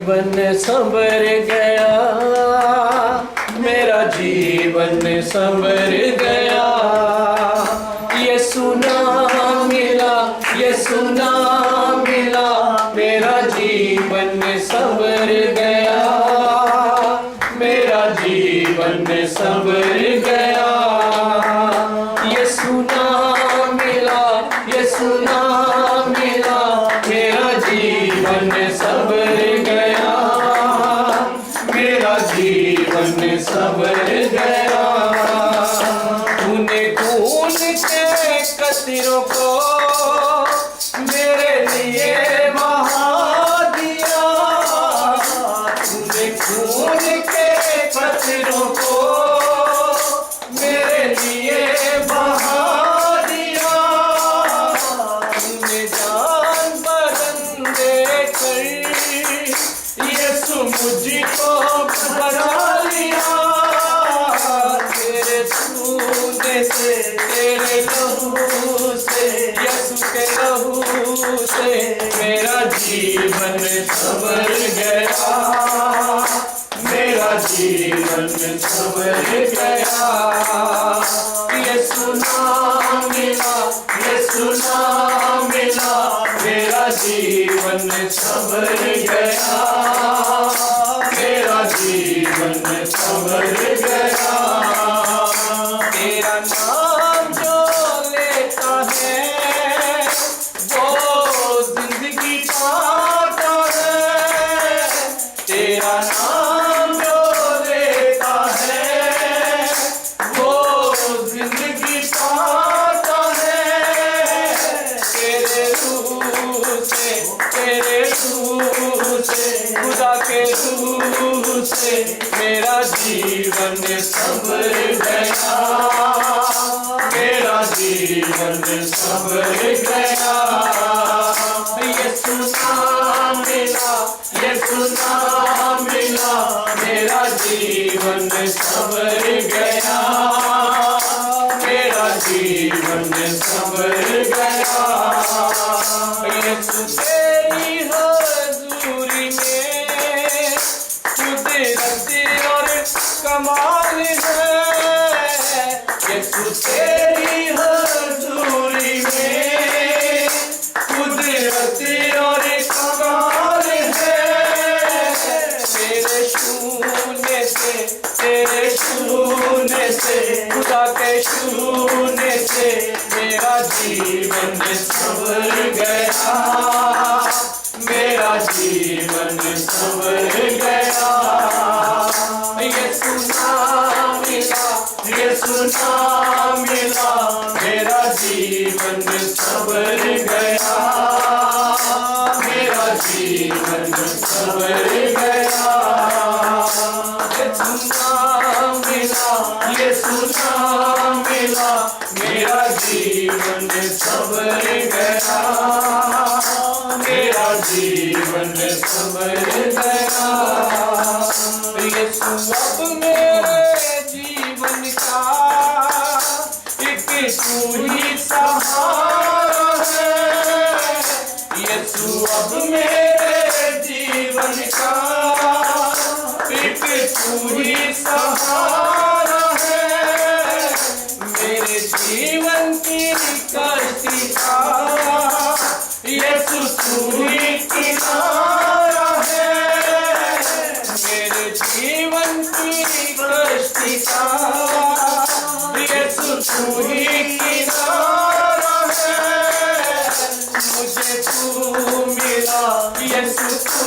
जीवन संवर गया, मेरा जीवन संवर गया। यीशु नाम मिला, यीशु नाम मिला, मेरा जीवन संवर गया, मेरा जीवन संवर गया। यीशु नाम मिला, यीशु नाम मिला, मेरा जीवन संवर गया, मेरा जीवन संवर गया। तूने खून के कतरों को मेरे लिए बहा दिया, तूने खून के कतरों को मेरे लिए बहा दिया। तूने जान बदन देकर यीशु मुझको बचा लिया। तेरे खून से, तेरे लहू से, यीशु के लहू से मेरा जीवन संवर गया, मेरा जीवन संवर गया। यीशु नाम मिला, यीशु नाम मिला, मेरा जीवन संवर गया, मेरा जीवन संवर गया। तेरा नाम जो लेता है वो जिंदगी पाता है। तेरा नाम जो लेता है वो जिंदगी पाता है। तेरे रूह से, तेरे रूह से, खुदा के रूह से मेरा जीवन संवर गया, मेरा जीवन संवर गया। यीशु नाम मिला, यीशु नाम मिला, मेरा जीवन संवर गया, मेरा जीवन संवर गया। यीशु तेरी हजूरी में कुदरत और कमाल है। यीशु तेरी हजूरी में कुदरत और कमाल है। तेरे शून्य से, तेरे शून्य से, खुदा के शून्य से मेरा जीवन संवर गया, मेरा जीवन संवर गया। यीशु नाम मिला, यीशु नाम मिला, मेरा जीवन संवर गया, मेरा जीवन संवर गया। यीशु नाम मिला, यीशु नाम मिला, मेरा जीवन संवर गया, मेरा जीवन संवर गया। यीशु अब मेरे जीवन का एक तू ही सहारा है। यीशु अब मेरे जीवन का एक तू ही सहारा है। मेरे जीवन की कश्ती का यीशु तू ही किनारा है। मेरे जीवन की कश्ती का यीशु तू ही किनारा है। मुझे तू मिला, यीशु तू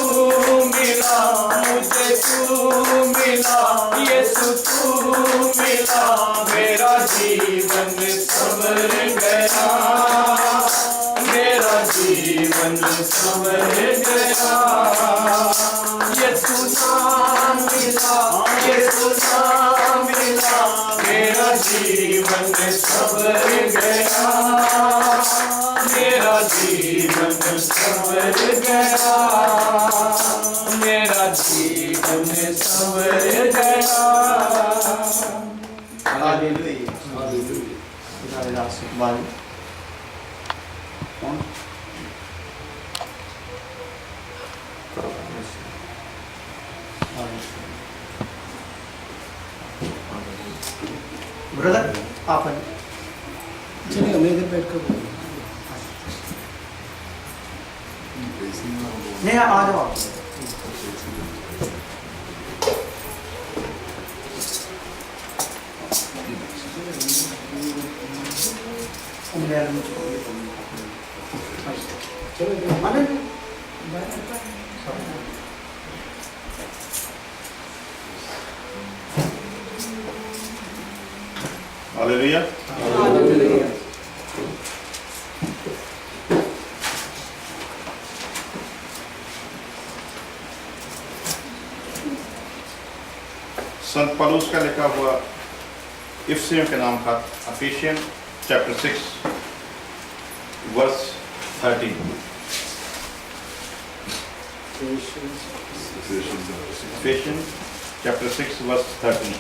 मिला, मुझे तू मिला, यीशु तू मिला, मेरा जीवन संवर गया, मेरा जीवन संवर गया। यीशु नाम मिला, यीशु नाम मिला, मेरा जीवन संवर गया, मेरा जीवन संवर गया, मेरा जीवन संवर गया। Hallelujah, hallelujah. खुदा रास वाली कौन ब्रदर आप चलिए मैं इधर बैठ कर नहीं आ जाओ आप। हालेलुया। संत पौलुस का लिखा हुआ इफिसियों के नाम का एफिशियन chapter 6 verse 13। Ephesians chapter 6 verse 13.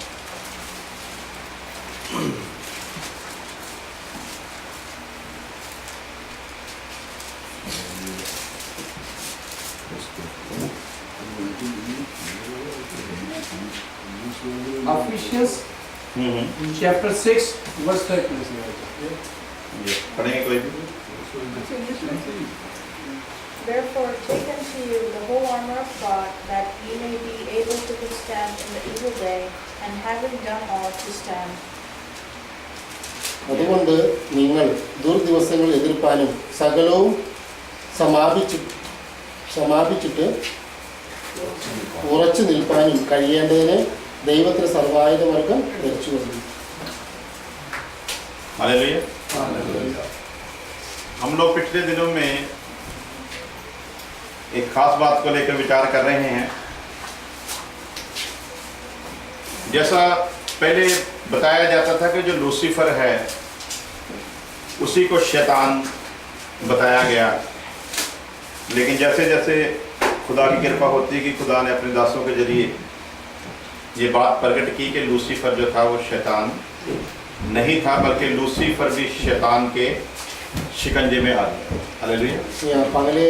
Ephesians chapter 6 verse 13. पढ़ेंगे कोई भी? Therefore take unto you the whole armor of God, that ye may be able to withstand in the evil day, and having done all to stand. അതുകൊണ്ട് നിങ്ങൾ ദുർദിവസങ്ങൾ എതിർപ്പാനും സകലവും സമാപിച്ചിട്ട് ഉറച്ചു നിൽപ്പാനും കഴിയേണ്ടതിന് ദൈവത്തിന് സർവായുധവർഗം ധരിച്ചുകൊണ്ടു. Hallelujah. हम लोग पिछले दिनों में एक खास बात को लेकर विचार कर रहे हैं। जैसा पहले बताया जाता था कि जो लूसीफर है उसी को शैतान बताया गया, लेकिन जैसे जैसे खुदा की कृपा होती है कि खुदा ने अपने दासों के जरिए ये बात प्रकट की कि लूसीफर जो था वो शैतान नहीं था, बल्कि लूसीफर भी शैतान के शिकंजे में आ गया। हालेलुया। പകല്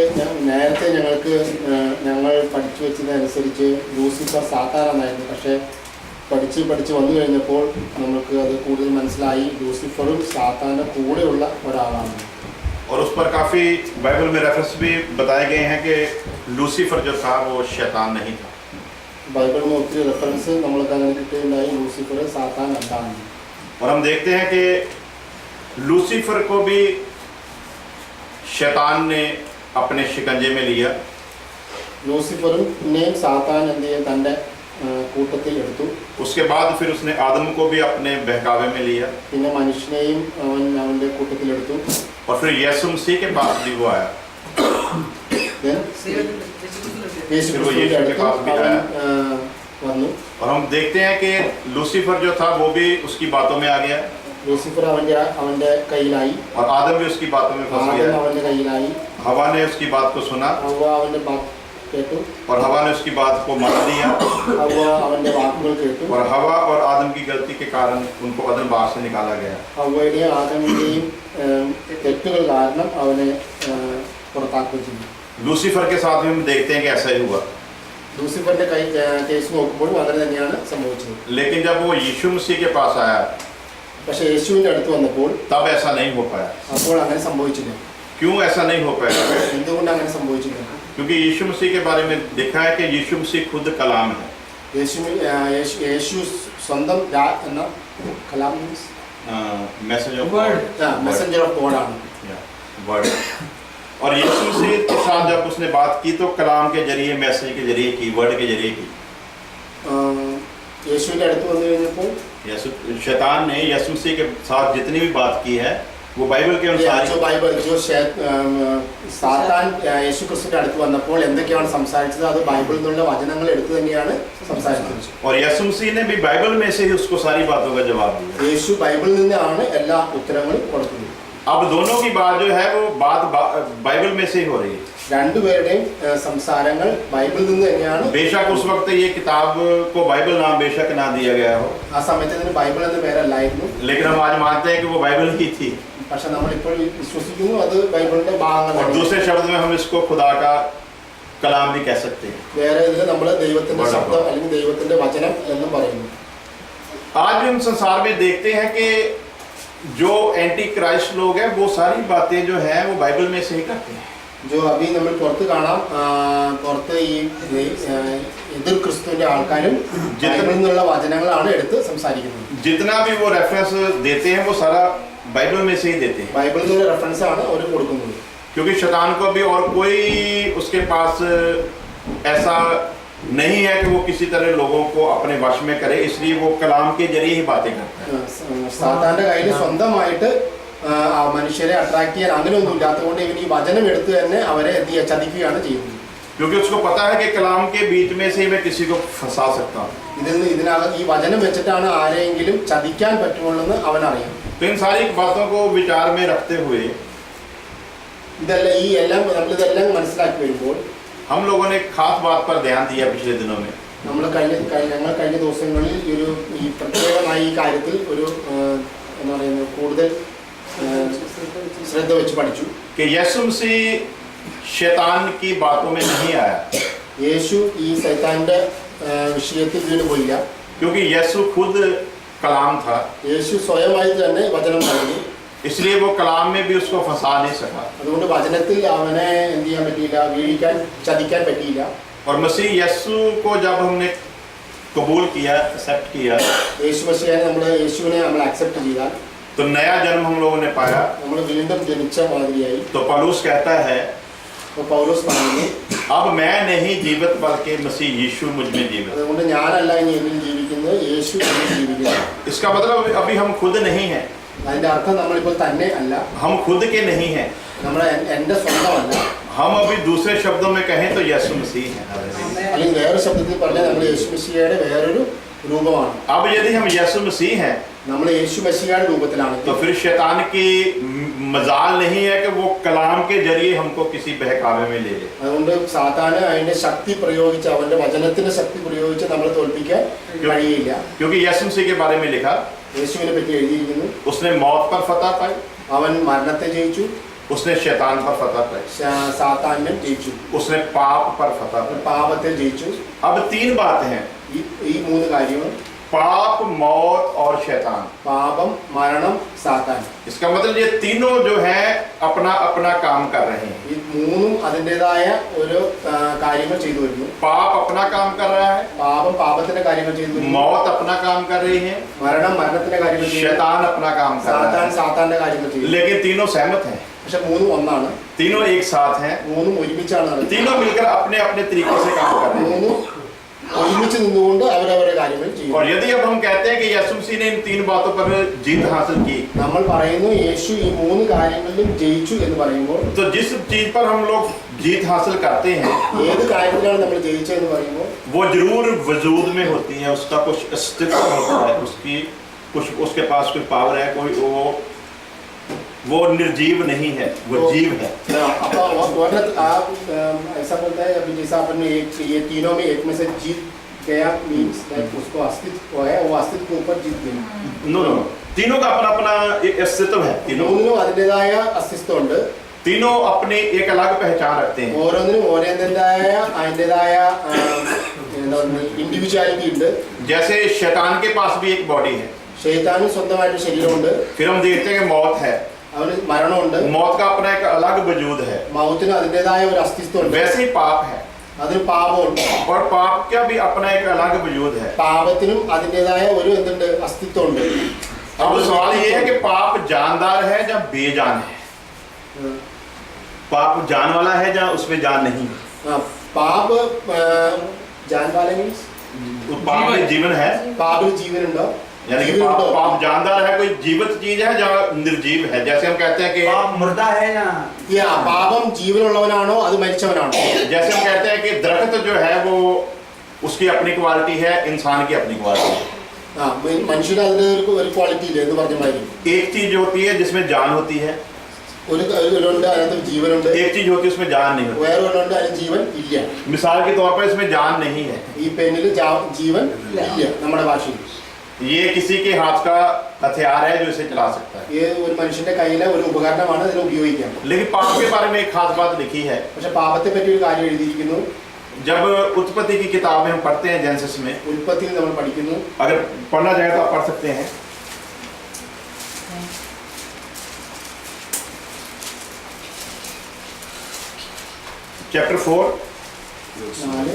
നേരത്തെ ഞങ്ങൾ പഠിച്ചു വെച്ചതനുസരിച്ച് ലൂസിഫർ സാത്താനായിരുന്നു. പക്ഷേ പഠിച്ച് വന്നു കഴിഞ്ഞപ്പോൾ നമുക്ക് അത് കൂടുതൽ മനസ്സിലായി ലൂസിഫറും സാത്താൻ്റെ കൂടെയുള്ള ഒരാളാണ്. और उस पर काफ़ी बाइबल में रेफरेंस भी बताए गए हैं कि लूसीफर जो था वो शैतान नहीं था। ബൈബിളിൽ നിന്ന് ഒത്തിരി റെഫറൻസ് നമ്മൾക്ക് അങ്ങനെ കിട്ടുകയുണ്ടായി. ലൂസിഫർ സാത്താൻ അല്ലാന്ന്. और हम देखते हैं कि लूसीफर को भी शैतान ने अपने शिकंजे में लिया। ലൂസിഫറിനെയും സാത്താൻ എന്ത് ചെയ്യും തൻ്റെ കൂട്ടത്തിൽ എടുത്തു. उसके बाद फिर उसने आदम को भी अपने बहकावे में लिया, പിന്നെ മനുഷ്യനെയും അവൻ്റെ കൂട്ടത്തിലെടുത്തു. और फिर यीशु मसीह के पास भी वो आया। യേശുക്രിസ്തുവിന്റെ അടുത്ത് അവൻ വന്നു. और हम देखते हैं कि लूसीफर जो था वो भी उसकी बातों में आ गया, ലൂസിഫർ അവൻ്റെ കയ്യിലായി. और आदम भी उसकी बातों में फंस ആദം गया। അവൻ്റെ കയ്യിലായി. हवा ने उसकी बात को सुना ഹവ്വ അവൻ്റെ വാക്ക് കേട്ടു. और हवा ने उसकी बात को मान लिया, ഹവ്വ അവൻ്റെ വാക്കുകൾ കേട്ടു. और हवा और आदम की गलती के कारण उनको अदन बाग से निकाला गया। ഹവ്വയുടെയും ആദമിൻ്റെയും തെറ്റുകൾ കാരണം അവനെ പുറത്താക്കുകയും ചെയ്തു. लूसीफर के साथ भी हम देखते हैं कि ऐसा ही हुआ, ലൂസിഫറിന്റെ കേസ് നോക്കുമ്പോഴും അങ്ങനെ തന്നെയാണ് സംഭവിച്ചത്. लेकिन जब वो यीशु मसीह के पास आया പക്ഷേ യേശുവിൻ്റെ അടുത്ത് വന്നപ്പോൾ तब ऐसा नहीं हो पाया। അപ്പോൾ അങ്ങനെ സംഭവിച്ചില്ല. क्यों ऐसा नहीं हो पाया? എന്തുകൊണ്ട് അങ്ങനെ സംഭവിച്ചില്ല? क्योंकि यीशु मसीह के बारे में लिखा है कि यीशु मसीह खुद कलाम है। യേശു സ്വന്തം എന്ന Kalam message of Word. Messenger of God ആണ്. वर्ड। और यीशु मसीह के साथ जब उसने बात की तो कलाम के जरिए, मैसेज के जरिए की, वर्ड के जरिए की। യേശുവിൻ്റെ അടുത്ത് വന്നു കഴിഞ്ഞപ്പോൾ शैतान ने यीशु मसीह के साथ जितनी भी बात की है वो बाइबल के अनुसार സാത്താൻ യേശു ക്രിസ്തുവിന്റെ അടുത്ത് വന്നപ്പോൾ എന്തൊക്കെയാണ് സംസാരിച്ചത് അത് ബൈബിളിൽ നിന്നുള്ള വചനങ്ങൾ എടുത്തു തന്നെയാണ് സംസാരിച്ചത്. और यीशु मसीह ने भी बाइबल में से ही उसको सारी बातों का जवाब दिया। യേശു ബൈബിളിൽ നിന്നാണ് എല്ലാ ഉത്തരങ്ങളും കൊടുക്കുന്നത്. अब दोनों की बात जो है वो बात बाइबल में से ही हो रही है। രണ്ടുപേരുടെയും സംസാരങ്ങൾ ബൈബിളിൽ നിന്ന് തന്നെയാണ്. बेशक उस वक्त ये किताब को बाइबल नाम बेशक ना दिया गया हो, ആ സമയത്ത് ഇതിന് ബൈബിൾ എന്ന പേരല്ലായിരുന്നു. लेकिन हम आज मानते हैं कि वो बाइबल ही थी। പക്ഷെ നമ്മൾ ഇപ്പോൾ വിശ്വസിക്കുന്നു അത് ബൈബിളിന്റെ और ഭാഗങ്ങളാണ്. दूसरे शब्द में हम इसको खुदा का कलाम भी कह सकते हैं। വേറെ ഇതിൽ നമ്മൾ ദൈവത്തിന്റെ ശബ്ദം അല്ലെങ്കിൽ ദൈവത്തിന്റെ വചനം എന്നും പറയുന്നു. आज भी हम संसार में देखते हैं कि जो एंटी क्राइस्ट लोग हैं वो सारी बातें जो हैं वो बाइबल में से ही करते हैं। जो अभी നമ്മൾ പുറത്ത് കാണാം, പുറത്ത് ഈ എതിർ ക്രിസ്തുവിന്റെ ആൾക്കാരും ബൈബിളിൽ നിന്നുള്ള വചനങ്ങളാണ് എടുത്ത് സംസാരിക്കുന്നത്. जितना भी वो रेफरेंस देते हैं वो सारा बाइबल में से ही देते हैं, ബൈബിളിൽ നിന്നുള്ള റെഫറൻസ് ആണ് അവർ കൊടുക്കുന്നത്. क्योंकि शैतान को भी और कोई उसके पास ऐसा नहीं है कि वो किसी तरह लोगों को अपने वश में करे, इसलिए वो कलाम के जरिए ही बातें करता है। സാത്താന്റെ കയ്യിൽ സ്വന്തമായിട്ട് മനുഷ്യരെ അട്രാക്ട് ചെയ്യാൻ അങ്ങനെയൊന്നും ഇല്ലാത്തതുകൊണ്ട് ഇവൻ ഈ വചനം എടുത്ത് തന്നെ അവരെ എന്ത് ചെയ്യുക, ചതിക്കുകയാണ് ചെയ്യുന്നത്. क्योंकि उसको पता है कि कलाम के बीच में से ही मैं किसी को फंसा सकता हूँ। ഇതിനകത്ത് ഈ വചനം വെച്ചിട്ടാണ് ആരെങ്കിലും ചതിക്കാൻ പറ്റുള്ളൂ അവനറിയാം. तो इन सारी बातों को विचार में रखते हुए ഇതെല്ലാം ഈ എല്ലാം നമ്മളിതെല്ലാം മനസ്സിലാക്കി വരുമ്പോൾ हम लोगों ने एक खास बात पर ध्यान दिया पिछले दिनों में। ഞങ്ങൾ കഴിഞ്ഞ ദിവസങ്ങളിൽ ഈ പ്രത്യേകമായി ഈ കാര്യത്തിൽ ഒരു എന്താ പറയുന്നത് കൂടുതൽ ശ്രദ്ധ വെച്ച് പഠിച്ചു. कि यीशु मसीह शैतान की बातों में नहीं आया, യേശു ഈ സൈത്താന്റെ വിഷയത്തിൽ വീണ് പോയില്ല. क्योंकि यीशु खुद कलाम था, യേശു സ്വയമായി തന്നെ വചനം പറഞ്ഞു. इसलिए वो कलाम में भी उसको फंसा नहीं सका। അതുകൊണ്ട് വചനത്തിൽ അവനെ എന്ത് ചെയ്യാൻ പറ്റിയില്ല, വീഴിക്കാൻ ചതിക്കാൻ പറ്റിയില്ല. और मसीह यीशु को जब हमने कबूल किया, एक्सेप्ट किया, യേശുവിനെ നമ്മൾ അക്സെപ്റ്റ് ചെയ്താൽ तो नया जन्म हम लोगों ने पाया। നമ്മൾ വീണ്ടും ജനിച്ച മാതിരിയായി. तो पौलुस कहता है, പൗലോസ് പറയുന്നു, अब मैं नहीं जीवित बल्कि मसीह यीशु मुझ में जीवित। അതുകൊണ്ട് ഞാനല്ല ഇനി എന്നിൽ ജീവിക്കുന്നത്, യേശു എന്നിൽ ജീവിക്കുന്നു. इसका मतलब अभी हम खुद नहीं हैं, അതിന്റെ അർത്ഥം നമ്മളിപ്പോൾ തന്നെ അല്ല, हम खुद के नहीं हैं, നമ്മൾ എൻ്റെ സ്വന്തമല്ല. हम अभी दूसरे शब्दों में कहें तो यीशु मसीह है। അല്ലെങ്കിൽ വേറൊരു ശബ്ദത്തിൽ പറഞ്ഞാൽ നമ്മൾ യേശു മെസ്സിഹയുടെ വേറൊരു രൂപമാണ്. अब यदि हम यीशु मसीह हैं നമ്മൾ യേശു മെസ്സിഹയുടെ രൂപത്തിലാണ്. तो फिर शैतान की मजाल नहीं है कि वो कलाम के जरिए हमको किसी बहकावे में ले ले। അതുകൊണ്ട് സാത്താന് അതിന്റെ ശക്തി പ്രയോഗിച്ച്, അവന്റെ വചനത്തിന്റെ ശക്തി പ്രയോഗിച്ച് നമ്മളെ തോൽപ്പിക്കാൻ കഴിയില്ല. क्योंकि यीशु मसीह के बारे में लिखा, യേശുവിനെ പറ്റി എഴുതിയിരിക്കുന്നു, उसने मौत पर फतह पाई, അവൻ മരണത്തെ ജയിച്ചു, उसने शैतान पर फतह पाई, സാത്താനെ ജയിച്ചു, उसने पाप पर फतह पाई। പാപത്തെ ജയിച്ചു. अब तीन बातें हैं, ഈ മൂന്ന് കാര്യങ്ങൾ, पाप, मौत और शैतान। പാപം, മരണം, സാത്താൻ. इसका मतलब ये तीनों जो है अपना अपना काम कर रहे हैं। ഈ മൂന്നും അതിൻ്റെതായ ഒരു കാര്യങ്ങൾ ചെയ്തു വരുന്നു. पाप अपना काम कर रहा है, പാപം പാപത്തിന്റെ കാര്യങ്ങൾ ചെയ്തു വരുന്നു, मौत अपना काम कर रही है, മരണം മരണത്തിന്റെ കാര്യങ്ങൾ ചെയ്യുന്നു, शैतान अपना काम कर रहा സാത്താൻ है। സാത്താന്റെ കാര്യങ്ങൾ ചെയ്യുന്നു. लेकिन तीनों सहमत हैं, പക്ഷെ മൂന്നും ഒന്നാണ്, तीनों एक साथ हैं, മൂന്നും ഒരുമിച്ചാണ് നടക്കുന്നത്. तीनों मिलकर अपने अपने तरीके से काम कर रहे हैं। മൂന്നും ഒരുമിച്ച് നിന്നുകൊണ്ട് അവരവരുടെ കാര്യങ്ങൾ ചെയ്യും. और यदि अब हम कहते हैं कि यीशु मसीह ने इन तीन बातों पर जीत हासिल की, നമ്മൾ പറയുന്നു യേശു ഈ മൂന്ന് കാര്യങ്ങളിലും ജയിച്ചു എന്ന് പറയുമ്പോൾ, तो जिस चीज पर हम लोग जीत हासिल करते हैं ഏത് കാര്യത്തിലാണ് നമ്മൾ ജയിച്ചതെന്ന് പറയുമ്പോൾ वो जरूर वजूद में होती है, उसका कुछ अस्तित्व होता है, उसकी कुछ उसके पास कोई पावर है, कोई वो निर्जीव नहीं है, वो जीव है। ऐसा बोलता है अभी जैसा अपन ये तीनों में एक में से जीत गया मीन्स उसको अस्तित्व है, वो अस्तित्व के ऊपर जीत गया. नो नो, तीनों का अपना अपना एक अस्तित्व है, മൂന്നിനും അതിൻ്റെതായ അസ്തിത്വമുണ്ട്, तीनों अपने एक अलग पहचान रखते हैं, ഓരോന്നിനും ഓരോന്നിൻ്റെതായ അതിൻ്റെതായ ഇൻഡിവിജ്വാലിറ്റി ഉണ്ട്. जैसे शैतान के पास भी एक बॉडी है, ശൈത്താന് സ്വന്തമായിട്ട് ശരീരമുണ്ട്, फिर हम देखते हैं कि मौत है, അവന് മരണമുണ്ട്, मौत का अपना एक अलग वजूद है, മൗത്തിന് അതിൻ്റെതായ ഒരു അസ്തിത്വമുണ്ട്, वैसे ही पाप है അതിന് പാപമുണ്ട്, और पाप का भी अपना एक अलग वजूद है। പാപത്തിനും അതിൻ്റെതായ ഒരു എന്തുണ്ട് അസ്തിത്വമുണ്ട്. अब सवाल ये है कि पाप जानदार है या बेजान है, पाप जान वाला है या उसमें जान नहीं है, പാപ जान वाले मीन्स पाप में जीवन है, പാപിൽ ജീവനുണ്ടോ, यानी कि पाप जानदार है, कोई जीवित चीज है या निर्जीव है। जैसे हम कहते हैं कि मुर्दा है या പാപം ജീവനുള്ളവനാണോ അത് മരിച്ചവനാണോ. जैसे हम कहते हैं कि दरख्त जो है वो उसकी अपनी क्वालिटी है, इंसान की अपनी क्वालिटी है। മനുഷ്യന് അതിന് ഒരു ക്വാളിറ്റി ഇല്ല എന്ന് പറഞ്ഞ മാതിരി. एक चीज होती है जिसमें जान होती है, ഒരുണ്ട് അതിനകത്ത് ജീവനുണ്ട്, एक चीज होती है उसमें जान नहीं होती। വേറെ ഒന്നുണ്ട് അതിന് ജീവൻ ഇല്ല. मिसाल के तौर पर इसमें जान नहीं है, ഈ പെന്നിൽ ജീവൻ ഇല്ല നമ്മുടെ ഭാഷയിൽ. ये किसी के हाथ का हथियार है जो इसे चला सकता है, ഇത് ഒരു മനുഷ്യന്റെ കയ്യിലെ ഒരു ഉപകരണമാണ് ഇതിനെ ഉപയോഗിക്കാം. लेकिन पाप के बारे में एक खास बात लिखी है. പക്ഷെ പാപത്തെ പറ്റി ഒരു കാര്യം എഴുതിയിരിക്കുന്നു. जब उत्पत्ति की किताब में हम पढ़ते हैं जेनेसिस में, ഉൽപ്പത്തിയിൽ നമ്മൾ പഠിക്കുന്നു. अगर पढ़ना चाहे तो आप पढ़ सकते हैं. Chapter 4 4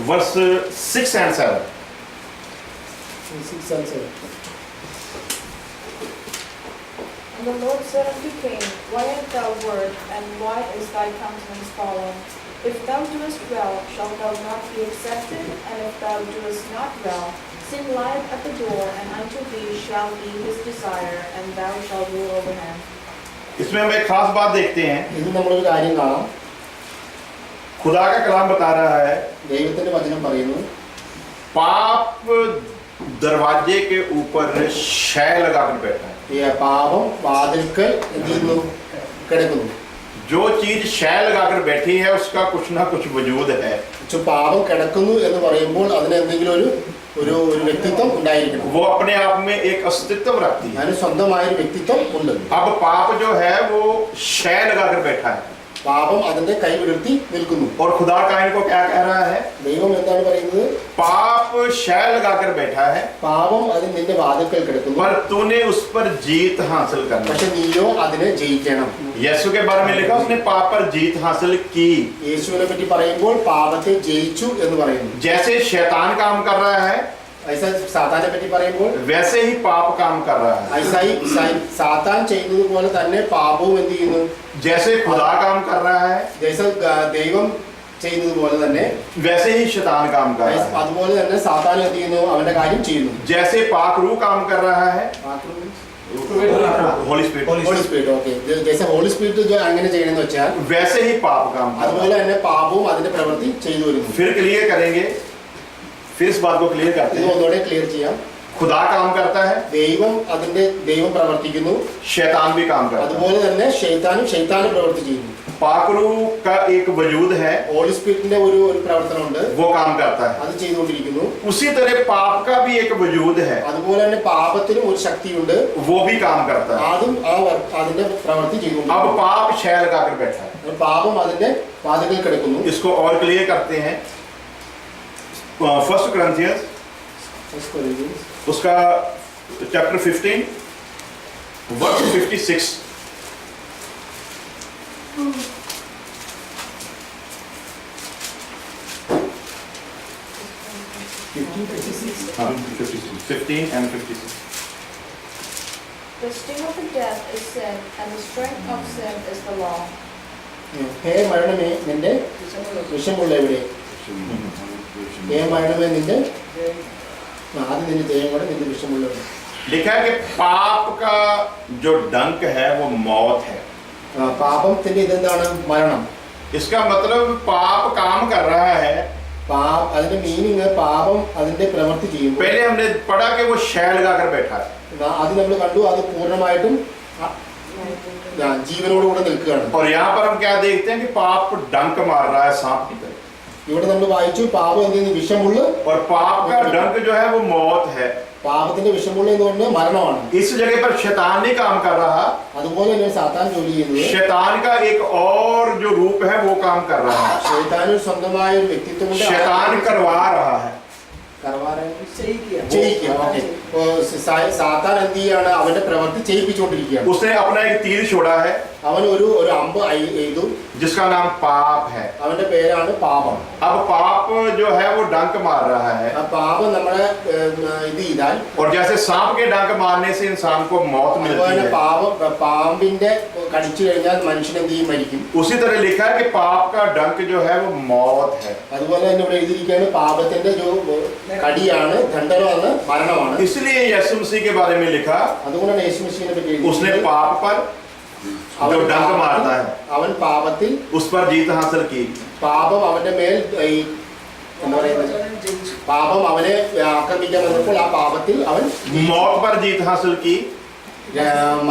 verse 6 and 7. 6 and 7. And the Lord said unto Cain, Why art thou word, and why is thy countenance fallen? If thou doest well, shalt thou not be accepted? And if thou doest not well, sin lieth at the door, and unto thee shall be his desire, and thou shalt rule over him. इसमें हम एक खास बात देखते हैं. ഇത് നമ്മളൊരു കാര്യം കാണാം. खुदा का कलाम बता रहा है ദൈവത്തിന്റെ വചനം പറയുന്നു पाप दरवाजे के ऊपर शय लगाकर बैठा है. ഈ പാപം വാതിൽക്കൽ എന്ത് ചെയ്യുന്നു കിടക്കുന്നു. जो चीज शय लगाकर बैठी है उसका कुछ ना कुछ वजूद है. പാപം കിടക്കുന്നു എന്ന് പറയുമ്പോൾ അതിന് എന്തെങ്കിലും ഒരു ഒരു ഒരു വ്യക്തിത്വം ഉണ്ടായിരിക്കണം. वो अपने आप में एक अस्तित्व रखती है. അതിന് സ്വന്തമായ ഒരു വ്യക്തിത്വം ഉണ്ട്. अब पाप जो है वो शय लगाकर बैठा है. പാപം അതിന്റെ കൈ വിടർത്തി നിൽക്കുന്നു. और खुदा काइन को क्या कह रहा है? ദൈവം എന്താണ് പറയുന്നത്? पाप शय लगाकर बैठा है, പാപം അത് നിന്റെ വാതിൽക്കൽ കിടക്കുന്നു. पर तूने उस पर जीत हासिल करना. പക്ഷെ നീയോ അതിനെ ജയിക്കണം. यीशु के बारे में लिखा उसने पाप पर जीत हासिल की. യേശുവിനെ പറ്റി പറയുമ്പോൾ പാപത്തെ ജയിച്ചു എന്ന് പറയുന്നു. जैसे शैतान काम कर रहा है ഐസ സാത്താനെ പറ്റി പറയുമ്പോൾ वैसे ही पाप काम कर रहा है. ഐസായി സാത്താൻ ചെയ്യുന്നത് പോലെ തന്നെ പാപവും എന്ത് ചെയ്യുന്നു? जैसे खुदा काम कर रहा है ദൈവം ചെയ്യുന്നത് പോലെ തന്നെ वैसे ही शैतान काम कर रहा है. അതുപോലെ തന്നെ സാത്താൻ എന്ത് ചെയ്യുന്നു? അവന്റെ കാര്യം ചെയ്യുന്നു. जैसे पाक रूह काम कर रहा है holy spirit, holy spirit okay ജैसे ഹോളി സ്പിരിറ്റ് അങ്ങനെ ചെയ്യണമെന്ന് വെച്ചാൽ वैसे ही पाप काम कर रहा അതുപോലെ തന്നെ പാപവും അതിന്റെ പ്രവൃത്തി ചെയ്തു വരുന്നു. है. फिर क्लियर करेंगे, फिर इस बात को क्लियर करते ഇത് हैं. ഒന്നുകൂടെ ക്ലിയർ ചെയ്യാം. खुदा काम करता है, ദൈവം പ്രവർത്തിക്കുന്നു. शैतान भी काम करता है. അതുപോലെ തന്നെ ശൈത്താനും പ്രവൃത്തി ചെയ്യുന്നു. पाक रूह का एक वजूद है, ഹോളി സ്പിരിറ്റിന്റെ ഒരു പ്രവർത്തനമുണ്ട്. वो काम करता है. അത് ചെയ്തുകൊണ്ടിരിക്കുന്നു. उसी तरह पाप का भी एक वजूद है, അതുപോലെ തന്നെ പാപത്തിനും ഒരു ശക്തിയുണ്ട്. वो भी काम करता है. അതും അതിന്റെ പ്രവൃത്തി अब ചെയ്തുകൊണ്ടിരിക്കുന്നു. पाप शय लगाकर बैठा है. പാപം അതിന്റെ വാതിലിൽ കിടക്കുന്നു. इसको और क्लियर करते हैं. फर्स्ट Corinthians उसका चैप्टर 15 वर्स 56. हाँ, 15 and 56. The sting of the death is sin, and the strength of sin is the law. ഹേ മരണമേ നിന്റെ വിഷമുള്ള എവിടെ? ഹേ മരണമേ നിന്റെ ആദ്യം നിന്റെ ജയം കൂടെ നിന്റെ വിഷമുള്ള എവിടെ? लिखा है कि पाप का जो डंक है वो मौत है. പാപത്തിന്റെ ഇതെന്താണ്? മരണം. इसका मतलब पाप काम कर रहा है. അതിന്റെ മീനിങ് പാപം അതിന്റെ പ്രവൃത്തി ചെയ്യുമ്പോൾ पहले हमने पढ़ा कि वो शय लगाकर बैठा है, അത് നമ്മൾ കണ്ടു. അത് പൂർണ്ണമായിട്ടും ജീവനോടുകൂടെ നിൽക്കുകയാണ്. और यहाँ पर हम क्या देखते हैं कि पाप डंक मार रहा है सांप की तरह. ഇവിടെ നമ്മൾ വായിച്ചു പാപം എന്ത് ചെയ്യുന്നു? വിഷമുള്ള. और पाप का डंक जो है वो मौत है. പാപത്തിന്റെ വിഷമുള്ള എന്ന് പറഞ്ഞാൽ മരണമാണ്. इस जगह पर शैतान नहीं काम कर रहा, അതുപോലെ തന്നെ സാത്താൻ ജോലി ചെയ്യുന്നത്. शैतान का एक और जो रूप है वो काम कर रहा है. ശൈത്താന് സ്വന്തമായ ഒരു വ്യക്തിത്വമുണ്ട്. शैतान करवा रहा है. ചെയ്യിക്കുക. ഓക്കെ. സാത്താൻ എന്ത് ചെയ്യാണ്? അവന്റെ പ്രവൃത്തി ചെയ്യിപ്പിച്ചുകൊണ്ടിരിക്കുകയാണ്. उसने अपना एक तीर छोड़ा है അവൻ ഒരു അമ്പ് എയ്തു. जिसका नाम पाप है. അവന്റെ പേരാണ് പാപം. अब पाप जो है वो डंक मार रहा है, ആ പാപം നമ്മളെ ഇത് ചെയ്താൽ और जैसे सांप के डंक मारने से इंसान को मौत मिलती അതുപോലെ है, പാമ്പിന്റെ കടിച്ചു കഴിഞ്ഞാൽ മനുഷ്യൻ എന്ത് ചെയ്യും? मरिക്കും. उसी तरह लिखा है कि पाप का डंक जो है वो मौत है. അതുപോലെ തന്നെ ഇവിടെ എഴുതിയിരിക്കുകയാണ് പാപത്തിന്റെ കടിയാണ് ദണ്ഡനമാണ് മരണമാണ്. इसलिए यीशु मसीह के बारे में लिखा, അതുകൊണ്ടാണ് യേശുമിശിഹിനെ പറ്റി उसने എഴുതിയിരിക്കുന്നത്. पाप पर जो डंक मारता है അവൻ പാപത്തിൽ उस पर जीत हासिल की. പാപം അവന്റെ മേൽ എന്താ പറയുന്നത്? പാപം അവനെ ആക്രമിക്കാൻ വന്നപ്പോൾ ആ പാപത്തിൽ അവൻ मौत पर जीत हासिल की.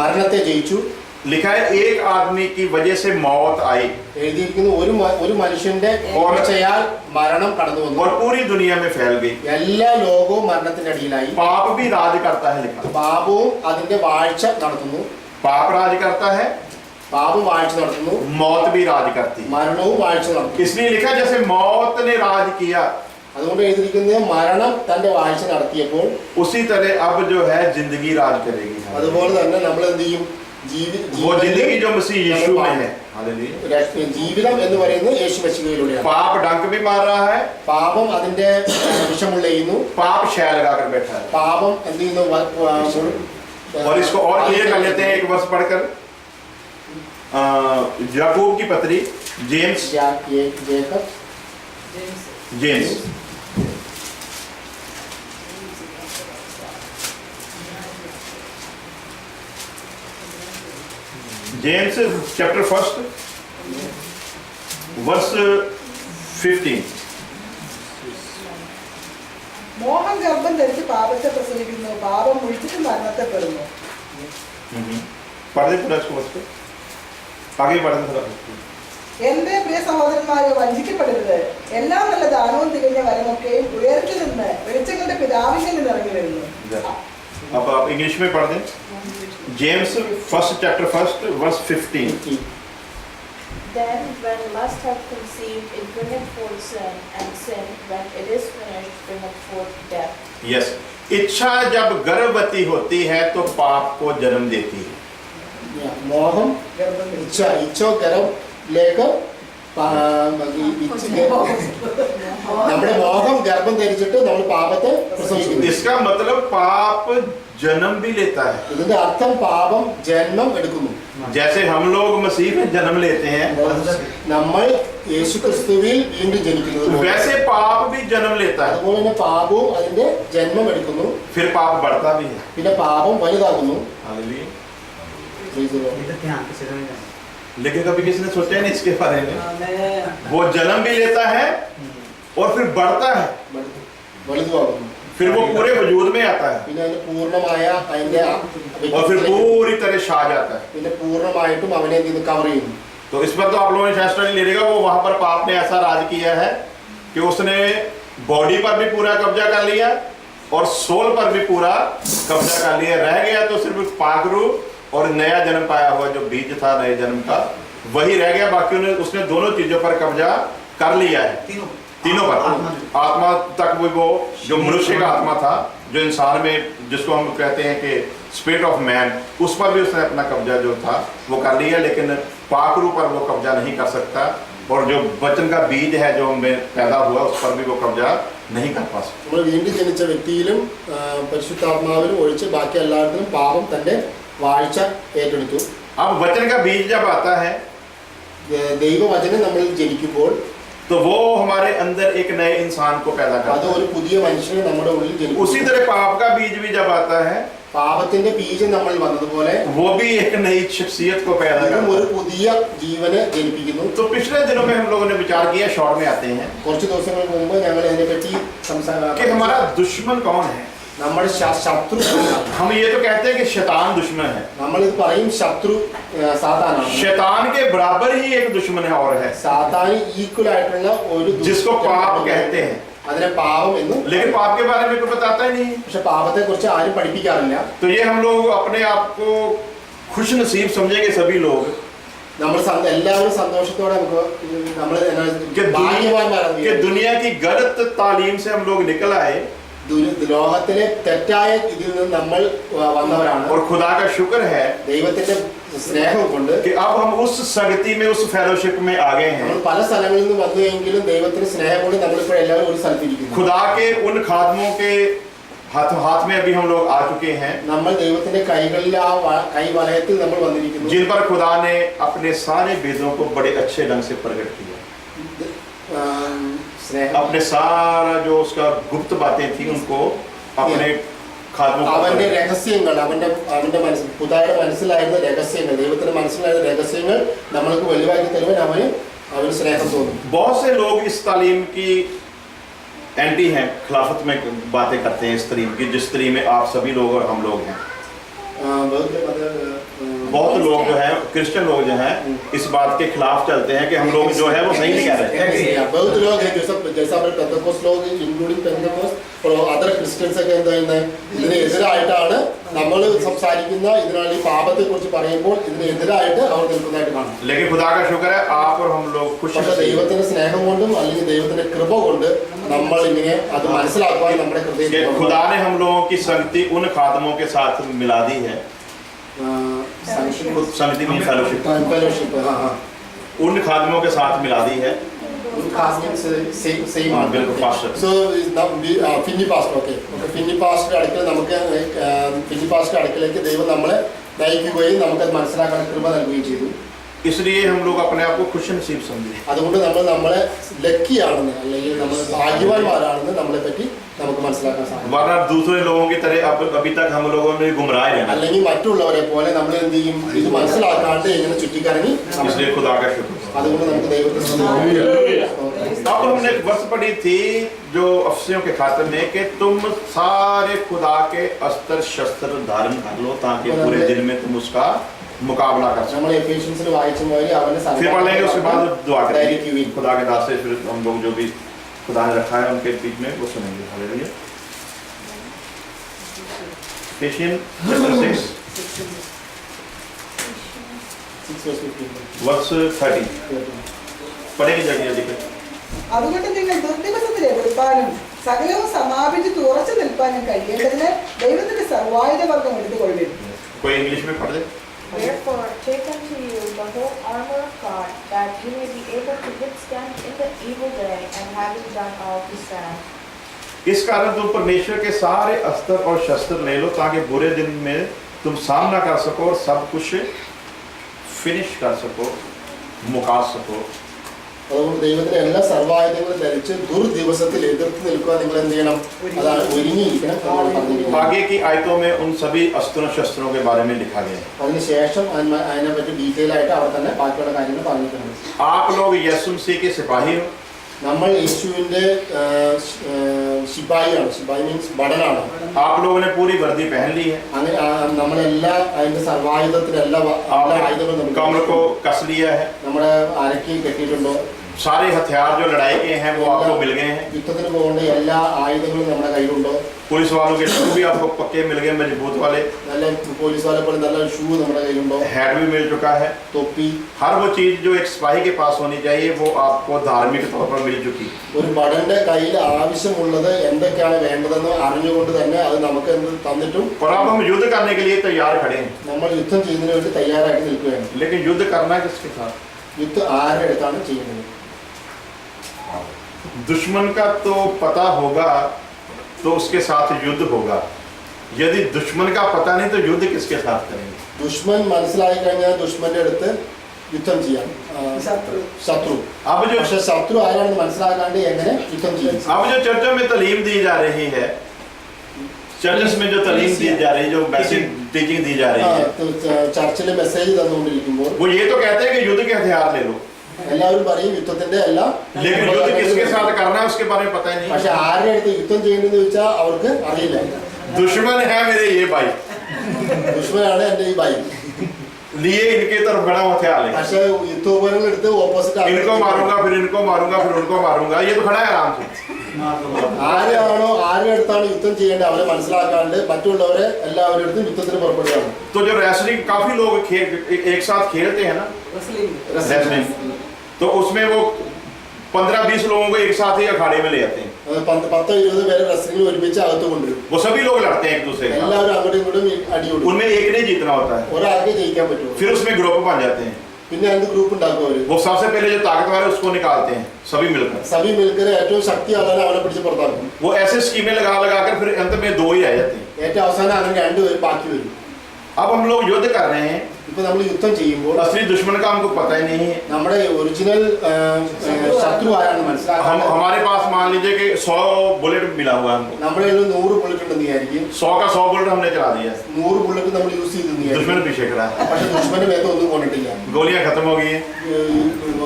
മരണത്തെ ജയിച്ചു. लिखा है एक आदमी की वजह से मौत आई എഴുതിയിരിക്കുന്നു ഒരു മനുഷ്യന്റെ ഓർച്ചയാൽ മരണം കടന്നു വന്നു. और पूरी दुनिया में फैल गई. എല്ലാ ലോകവും മരണത്തിന്റെ അടിയിലായി. पाप भी राज करता है लिखा. പാപവും അതിന്റെ വാഴ്ച നടത്തുന്നു. पाप राज करता है, പാപം വാഴ്ച നടത്തുന്നു. मौत भी राज करती है. മരണവും വാഴ്ച നടത്തുന്നു. इसलिए लिखा जैसे मौत ने राज किया, അതുകൊണ്ട് എഴുതിയിരിക്കുന്നത് മരണം തന്റെ വാഴ്ച നടത്തിയപ്പോൾ उसी तरह अब जो है जिंदगी राज करेगी. അതുപോലെ തന്നെ നമ്മൾ എന്ത് ചെയ്യും? वो जिंदगी जो मसीह यीशु में है. हालेलुया. ജീവിതം എന്ന് പറയുന്നത് യേശു മശിഹയിലൂടെയാണ്. पाप डंक भी मार रहा है, പാപം അതിന്റെ വിഷമുള്ളയുന്നു. पाप शय लगाकर बैठा है. പാപം എന്ത് ചെയ്യുന്നു? और इसको और क्लियर कर लेते हैं एक वर्ष पढ़कर. याकूब की पत्री, James, James James chapter 1 verse 15. മോഹം ഗർഭം ധരിച്ച് പാപത്തെ പ്രസവിക്കുന്നു, പാപം മുഴിച്ചിട്ട് മരണത്തെ പെടുന്നു. पढ़ दे पूरा इसको, बस आगे बढ़ थोड़ा. എന്റെ പ്രിയ സഹോദരന്മാരെ, വഞ്ചിക്കപ്പെടരുത്. എല്ലാ നല്ല ദാനവും തികഞ്ഞ വരമൊക്കെയും ഉയരത്തിൽ നിന്ന് വെളിച്ചങ്ങളുടെ പിതാവിൽ നിന്ന് ഇറങ്ങി വരുന്നു. अब आप इंग्लिश में पढ़ दें. James first chapter 1 verse 15. Then when lust hath conceived, it bringeth forth sin, and sin, when it is finished, bringeth forth death. Yes, इच्छा जब गर्भवती होती है तो पाप को जन्म देती है. മോഹം ഇച്ഛോ ഗർഭത്തിലേക്ക് നമ്മുടെ മോഹം ഗർഭം ധരിച്ചിട്ട് നമ്മൾ പാപത്തെ പ്രസവിക്കുന്നു. इसका मतलब पाप जन्म भी लेता है. ഇതിന്റെ അർത്ഥം പാപം ജന്മം എടുക്കുന്നു. जैसे हम लोग मसीह में जन्म लेते हैं, നമ്മൾ യേശു ക്രിസ്തുവിൽ വീണ്ടും ജനിക്കുന്നത് वैसे पाप भी जन्म लेता है. അതുപോലെ തന്നെ പാപവും അതിന്റെ ജന്മം എടുക്കുന്നു. फिर पाप बढ़ता भी है. പിന്നെ പാപം വലുതാകുന്നു. हालेलुया. लेकिन कभी किसी ने सोचा नहीं इसके बारे में. वो जन्म भी लेता है और फिर बढ़ता है, വലുതാകുന്നു. फिर वो पूरे वजूद में आता है പിന്നെ അതിന്റെ പൂർണ്ണമായ അതിന്റെ और फिर पूरी तरह छा जाता है. പിന്നെ പൂർണ്ണമായിട്ടും അവനെ ഇത് കവർ ചെയ്യുന്നു. तो इस पर तो आप लोगों ने शायद स्टडी ले लेगा. वो वहां पर पाप ने ऐसा राज किया है कि उसने बॉडी पर भी पूरा कब्जा कर लिया और सोल पर भी पूरा कब्जा कर लिया. रह गया तो सिर्फ पागरू और नया जन्म पाया हुआ जो बीज था नए जन्म का, वही रह गया. बाकी उसने दोनों चीजों पर कब्जा कर लिया है. तीनों पर. आत्मा तक वो जो मनुष्य का आत्मा था, जो इंसान में जिसको हम कहते हैं कि स्पिरिट ऑफ मैन, उस पर भी उसने अपना कब्जा जो था वो कर लिया. लेकिन पाकरू पर वो कब्जा नहीं कर सकता. और जो वचन का बीज है जो हमें पैदा हुआ, उस पर भी वो कब्जा नहीं कर पा सकता. നമ്മൾ വീണ്ടും ജനിച്ച വ്യക്തിയിലും പരിശുദ്ധാത്മാവിലും ഒഴിച്ച് ബാക്കി എല്ലായിടത്തിലും പാപം തന്റെ വാഴ്ച ഏറ്റെടുത്തു. अब वचन का बीज जब आता है ദൈവവചനം നമ്മൾ ജനിക്കുമ്പോൾ तो वो हमारे अंदर एक नए इंसान को पैदा അത് करता है. ഒരു പുതിയ മനുഷ്യനെ നമ്മുടെ ഉള്ളിൽ ജനിക്കും. उसी तरह पाप का बीज भी जब आता है, പാപത്തിന്റെ ബീജം നമ്മൾ വന്നതുപോലെ वो भी एक नई शख्सियत को पैदा ഇതും करता ഒരു है. പുതിയ ജീവനെ ജനിപ്പിക്കുന്നു. तो पिछले दिनों में हम लोगों ने विचार किया, शॉर्ट में आते हैं, കുറച്ച് ദിവസങ്ങൾക്ക് മുമ്പ് ഞങ്ങൾ ഇതിനെപ്പറ്റി कि हमारा दुश्मन कौन है. നമ്മുടെ ശത്രു हम ये तो कहते हैं कि शैतान दुश्मन है. നമ്മളിത് പറയും ശത്രു സാത്താനാണ്. शैतान के बराबर ही एक दुश्मन है और है, സാത്താന് ഈക്വൽ ആയിട്ടുള്ള ഒരു जिसको पाप कहते हैं. അതിനെ പാപം എന്നും. लेकिन पाप के बारे में कोई बताता ही नहीं. പക്ഷെ പാപത്തെ കുറിച്ച് ആരും പഠിപ്പിക്കാറില്ല. तो ये हम लोग अपने आप को खुश नसीब समझेंगे सभी लोग നമ്മൾ എല്ലാവരും സന്തോഷത്തോടെ നമുക്ക് നമ്മൾ कि ഭാഗ്യവാന്മാരാണ്. दुनिया की गलत तालीम से हम लोग निकल आए ലോകത്തിലെ തെറ്റായ ഇതിൽ നിന്ന് നമ്മൾ വന്നവരാണ്. और खुदा का शुक्र है ദൈവത്തിന്റെ സ്നേഹം കൊണ്ട് कि अब हम उस संगति में, उस फेलोशिप में आ गए നമ്മൾ हैं. പല സ്ഥലങ്ങളിൽ നിന്ന് വന്നുവെങ്കിലും ദൈവത്തിന്റെ സ്നേഹം കൊണ്ട് നമ്മളിപ്പോൾ എല്ലാവരും ഒരു സ്ഥലത്തിരിക്കുന്നു. खुदा के उन खादमों के हाथ में अभी हम लोग आ चुके हैं നമ്മൾ ദൈവത്തിന്റെ കൈകളിൽ ആ കൈവലയത്തിൽ നമ്മൾ വന്നിരിക്കുന്നു. जिन पर खुदा ने अपने सारे भेदों को बड़े अच्छे ढंग से प्रकट किया. സ്നേഹം अपने सारा जो उसका गुप्त बातें थी उनको अपने खादमों അവന്റെ पर രഹസ്യങ്ങൾ അവന്റെ മനസ്സിൽ പുതായുടെ മനസ്സിലായിരുന്ന രഹസ്യങ്ങൾ ദൈവത്തിന്റെ മനസ്സിലായിരുന്ന രഹസ്യങ്ങൾ നമ്മൾക്ക് വെളിവാക്കി തരുവാൻ അവന് സ്നേഹം തോന്നും. बहुत से लोग इस तालीम की एंटी हैं, खिलाफत में बातें करते हैं इस तालीम की, जिस तालीम में आप सभी लोग और हम लोग हैं. बहुत लोग जो है क्रिश्चियन लोग जो हैं इस बात के खिलाफ चलते हैं कि हम लोग जो है वो सही नहीं कह रहे। बहुत लोग हैं जैसा हमारे पेंतकोस्त लोग इंक्लूडिंग पेंतकोस्त और अदर क्रिस्ത്യൻസ് ഒക്കെ എന്താ ചെയ്യുന്നത് ഇതിനെതിരായിട്ടാണ് നമ്മൾ സംസാരിക്കുന്ന ഇതിനാണ് ഈ പാപത്തെ കുറിച്ച് പറയുമ്പോൾ ഇതിനെതിരായിട്ട് അവർ നിൽക്കുന്നതായിട്ട് കാണും. लेकिन खुदा का शुक्र है आप और हम लोग खुश പക്ഷേ ദൈവത്തിന്റെ സ്നേഹം കൊണ്ടും അല്ലെങ്കിൽ ദൈവത്തിന്റെ കൃപ കൊണ്ട് നമ്മൾ ഇങ്ങനെ അത് മനസ്സിലാക്കുവാൻ നമ്മുടെ कि ഹൃദയത്തിൽ खुदा ने हम लोगों की संगति उन खादमों के साथ मिला दी है। संगति में फेलोशिप ഫെലോഷിപ്പ് उन खादमों के साथ मिला दी है। സെയിം हाँ, ആണ്. बिल्कुल pastor. So Finny pastor okay Finny pastor അടുക്കൽ നമുക്ക് ഫിന്നി പാസ്റ്റർ അടുക്കലേക്ക് ദൈവം നമ്മളെ നയിക്കുകയും നമുക്കത് മനസ്സിലാക്കാൻ കൃപ നൽകുകയും ചെയ്തു. इसलिए हम लोग अपने आप को खुश नसीब समझे। അതുകൊണ്ട് നമ്മളെ ലക്കിയാണെന്ന് അല്ലെങ്കിൽ നമ്മൾ ഭാഗ്യവാന്മാരാണെന്ന് നമ്മളെ പറ്റി നമുക്ക് മനസ്സിലാക്കാൻ സാധിക്കും. वरना दूसरे लोगों की तरह अभी तक हम लोगों में गुमराह रहना। അല്ലെങ്കിൽ മറ്റുള്ളവരെ പോലെ നമ്മൾ എന്ത് ചെയ്യും ഇത് മനസ്സിലാക്കാണ്ട് ഇങ്ങനെ ചുറ്റിക്കറങ്ങി इसलिए खुदा का शुक्र। അതുകൊണ്ട് നമുക്ക് ദൈവത്തെ अब हमने एक वर्ष पढ़ी थी जो अफसरों के खाते में कि तुम सारे खुदा के अस्त्र शस्त्र धारण कर लो ताकि पूरे दिन में तुम उसका मुकाबला कर सको। നമ്മൾ എഫേഷ്യൻസിൽ വായിച്ച പോലെ അവന്റെ फिर पढ़ लेंगे उसके बाद दुआ करेंगे डायरेक्ट खुदा के दास से। फिर हम लोग जो भी खुदा ने रखा है उनके बीच में वो सुनेंगे। हालेलुया। एफिशियंस चैप्टर 6 वर्स 30 पढ़ेंगे जल्दी जल्दी कर। അതുകൊണ്ട് നിങ്ങൾ ദുർദിവസത്തിൽ എതിർപ്പാനും സകലവും സമാപിച്ച് തുറച്ചു നിൽപ്പാനും കഴിയേണ്ടതിന് ദൈവത്തിന്റെ സർവായുധവർഗം എടുത്തുകൊള്ളുവിൻ. कोई इंग्लिश में पढ़ दे। Therefore, take unto you the whole armor of God, that you may be able to withstand in the evil day, and having done all to stand. इस कारण तुम परमेश्वर के सारे अस्त्र और शस्त्र ले लो ताकि बुरे दिन में तुम सामना कर सको और सब कुछ फिनिश कर सको, मुका सको। അതുകൊണ്ട് ദൈവത്തിന്റെ എല്ലാ സർവായുധങ്ങളും ധരിച്ച് ദുർദിവസത്തിൽ എതിർത്ത് നിൽക്കുക നിങ്ങൾ എന്ത് ചെയ്യണം അതാണ് ഒരുങ്ങിയിരിക്കണം എന്നാണ് പറഞ്ഞിരിക്കുന്നത്. आगे की आयतों में उन सभी अस्त्रों शस्त्रों के बारे में लिखा गया है। അതിനുശേഷം അതിനെ പറ്റി ഡീറ്റെയിൽ ആയിട്ട് അവർ തന്നെ ബാക്കിയുള്ള കാര്യങ്ങൾ പറഞ്ഞിട്ടുണ്ട്. आप लोग यीशु मसीह के सिपाही हो। നമ്മൾ യേശുവിന്റെ ശിപായിയാണ്. ശിപായി മീൻസ് ഭടനാണ്. आप लोगों ने पूरी वर्दी पहन ली है। അങ്ങനെ നമ്മളെല്ലാ അതിന്റെ സർവായുധത്തിന് എല്ലാ ആയുധങ്ങളും നമുക്ക് कमर को कस लिया है। നമ്മുടെ അരക്കി കെട്ടിയിട്ടുണ്ടോ. सारे हथियार जो लड़ाई के हैं वो आपको मिल गए हैं। യുദ്ധത്തിന് പോകേണ്ട എല്ലാ ആയുധങ്ങളും നമ്മുടെ കയ്യിലുണ്ടോ. पुलिस वालों के शू भी आपको पक्के मिल गए, मजबूत वाले। നല്ല പോലീസ് वाले പോലെ നല്ല ഷൂ നമ്മുടെ കയ്യിലുണ്ടോ. हेड भी मिल चुका है। തൊപ്പി. हर वो चीज जो एक सिपाही के पास होनी चाहिए वो आपको धार्मिक तौर पर मिल चुकी। ഒരു ഭടന്റെ കയ്യിൽ ആവശ്യമുള്ളത് എന്തൊക്കെയാണ് വേണ്ടതെന്ന് അറിഞ്ഞുകൊണ്ട് തന്നെ അത് നമുക്ക് തന്നിട്ടും और अब हम युद्ध करने के लिए तैयार खड़े हैं। നമ്മൾ യുദ്ധം ചെയ്യുന്നതിന് വേണ്ടി തയ്യാറായിട്ട് നിൽക്കുകയാണ്. लेकिन युद्ध करना है किसके साथ? യുദ്ധം ആരുടെ അടുത്താണ് ചെയ്യുന്നത്. दुश्मन का तो पता होगा तो उसके साथ युद्ध होगा। यदि दुश्मन का पता नहीं तो युद्ध किसके साथ करेंगे? ദുഷ്മൻ മനസ്സിലായി കഴിഞ്ഞാൽ ദുഷ്മന്റെ അടുത്ത് യുദ്ധം ചെയ്യാം. ശത്രു. अब जो പക്ഷെ ശത്രു ആരാണെന്ന് മനസ്സിലാക്കാണ്ട് എങ്ങനെ യുദ്ധം ചെയ്യും. अब जो चर्चों में तालीम दी जा रही है, चर्चस में जो तालीम दी जा रही है, जो बेसिक टीचिंग दी जा रही है, ചർച്ചിൽ മെസ്സേജ് തന്നുകൊണ്ടിരിക്കുമ്പോൾ वो ये तो कहते हैं कि युद्ध के हथियार ले लो, എല്ലാവരും പറയും യുദ്ധത്തിന്റെ എല്ലാ. लेकिन युद्ध किसके साथ करना है उसके बारे में पता ही പക്ഷെ नहीं। ആരുടെ അടുത്ത് യുദ്ധം ചെയ്യുന്നത് ചോദിച്ചാൽ അവർക്ക് അറിയില്ല. दुश्मन है मेरे ये भाई, ദുഷ്മനാണ് എന്റെ ഈ ഭായി. लिए इनके तरफ बड़ा हथियार ले, പക്ഷെ യുദ്ധോപകരണങ്ങൾ എടുത്ത് ഓപ്പോസിറ്റ് इनको मारूंगा फिर इनको मारूंगा फिर उनको मारूंगा, ये तो खड़ा है आराम से। ആരാണോ ആരുടെ അടുത്താണ് യുദ്ധം ചെയ്യേണ്ടത് അവരെ മനസ്സിലാക്കാണ്ട് മറ്റുള്ളവരെ എല്ലാവരുടെ അടുത്തും യുദ്ധത്തിന് പുറപ്പെടുകയാണ്. तो जो रेसलिंग काफी लोग एक साथ खेलते हैं ना, रेसलिंग, तो उसमें वो 15-20 लोगों को एक साथ ही अखाड़े में ले आते हैं। 10-20 പേരെ റെസ്ലിംഗിൽ ഒരുമിച്ച് അകത്ത് കൊണ്ടുവരും. वो सभी लोग लड़ते हैं एक दूसरे के साथ। എല്ലാവരും അങ്ങോട്ടും ഇങ്ങോട്ടും അടി കൊടുക്കും. उनमें एक नहीं जीतना होता है, ഒരാൾക്ക് ജയിക്കാൻ പറ്റുമോ. फिर उसमें ग्रुप बन जाते हैं। പിന്നെ എന്ത് ഗ്രൂപ്പ് ഉണ്ടാക്കും അവര്. वो सबसे पहले जो ताकतवर है उसको निकालते हैं सभी मिलकर। സഭി മിൽക്കർ ഏറ്റവും ശക്തിയുള്ളവരെ അവനെ പിടിച്ച് പുറത്താക്കും. वो ऐसे स्कीमें लगा लगा कर फिर अंत में 2 ही रह जाते हैं। ഏറ്റവും അവസാനം അങ്ങനെ രണ്ടുപേരും ബാക്കി വരും. अब हम लोग युद्ध कर रहे हैं, ഇപ്പൊ നമ്മൾ യുദ്ധം ചെയ്യുമ്പോൾ असली दुश्मन का हमको पता ही नहीं है। നമ്മുടെ ഒറിജിനൽ ശത്രു ആരാണെന്ന് മനസ്സിലാക്കാൻ हमारे पास मान लीजिए कि 100 बुलेट मिला हुआ है हमको, നമ്മുടെ കയ്യിൽ 100 ബുള്ളറ്റ് ഉണ്ടെന്ന് വിചാരിക്കും. 100 का 100 बुलेट हमने चला दिया, 100 ബുള്ളറ്റ് നമ്മൾ യൂസ് ചെയ്തെന്ന് വിചാരിക്കും. दुश्मन पीछे खड़ा है, പക്ഷെ ദുഷ്മന്റെ മേത്ത് ഒന്നും കൊണ്ടിട്ടില്ല. गोलियां खत्म हो गई हैं,